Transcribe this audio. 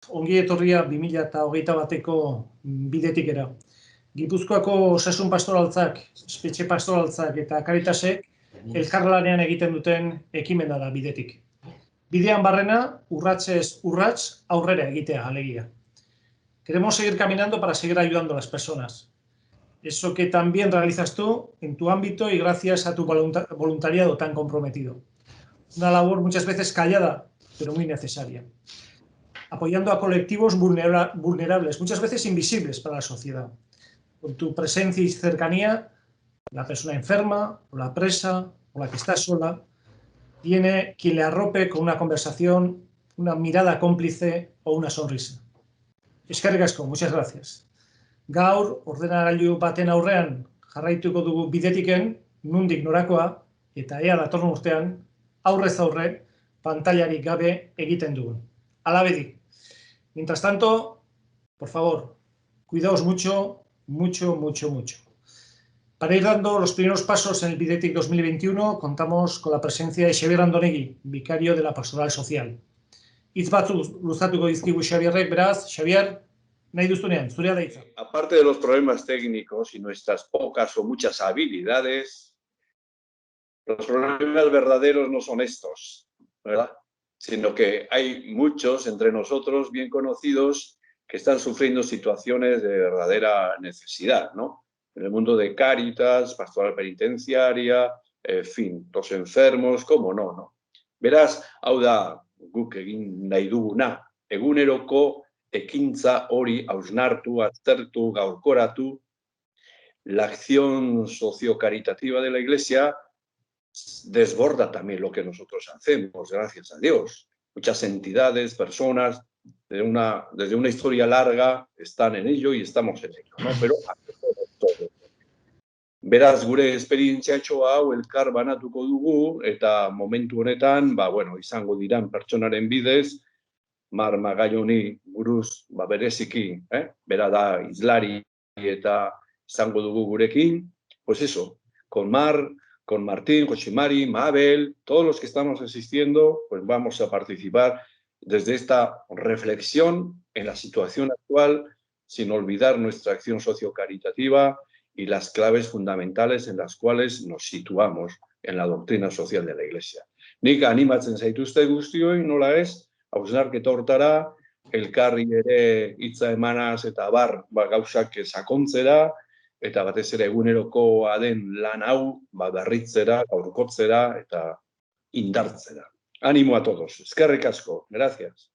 ongi etorria 2021ko bidetikera. Gipuzkoako osasun pastoraltzak, espetxe pastoraltzak eta Karitasek elkarlanean egiten duten ekimena da bidetik. Bidean barrena, urratsez urrats aurrera egitea alegia. Queremos seguir caminando para seguir ayudando a las personas. Eso que también realizas tú en tu ámbito y gracias a tu voluntariado tan comprometido. Una labor muchas veces callada, pero muy necesaria. Apoyando a colectivos vulnerables, muchas veces invisibles para la sociedad. Con tu presencia y cercanía, la persona enferma, o la presa, o la que está sola, tiene quien le arrope con una conversación, una mirada cómplice o una sonrisa. Eskerrik asko, muchas gracias. Gaur, ordenagailu baten aurrean jarraituko dugu bidetiken, nundik norakoa, eta ea datorren urtean, aurrez aurre, pantailarik gabe egiten dugun. Alabedi. Mientras tanto, por favor, cuidaos mucho, mucho, mucho, mucho. Para ir dando los primeros pasos en el Bidetik 2021, contamos con la presencia de Xabier Andonegui, vicario de la Pastoral Social. Hitz batzuk luzatuko dizkigu Xabierrek, beraz, Xabier, nahi duztunean, zurea da hitza. Aparte de los problemas técnicos y nuestras pocas o muchas habilidades, los problemas verdaderos no son estos, ¿verdad? Sino que hay muchos entre nosotros bien conocidos que están sufriendo situaciones de verdadera necesidad, ¿no? En el mundo de Cáritas, pastoral penitenciaria, en fin, los enfermos, cómo no, ¿no? Beraz, hau da guk egin nahi duguna, eguneroko ekintza hori hausnartu, aztertu, gaurkoratu. La acción sociocaritativa de la Iglesia desborda también lo que nosotros hacemos, gracias a Dios. Muchas entidades, personas, desde una historia larga están en ello y estamos en ello, ¿no? Pero todo. Beraz, gure esperientziatxo hau elkar banatuko dugu, eta momentu honetan, izango diran pertsonaren bidez, Mar Magalloni buruz bereziki, bera da hizlari eta izango dugu gurekin, pues eso, con Mar, con Martín, José Mari, Mabel, todos los que estamos asistiendo, pues vamos a participar desde esta reflexión en la situación actual, sin olvidar nuestra acción sociocaritativa y las claves fundamentales en las cuales nos situamos en la doctrina social de la Iglesia. Nik animatzen zaituzte guztioi, nola ez, hausnarketa hortara, elkarri ere hitza emanaz eta gauzak sakontzera, eta batez ere egunerokoa den lan hau berritzera, gaurkotzera eta indartzera. Ánimo a todos. Eskerrik asko. Gracias.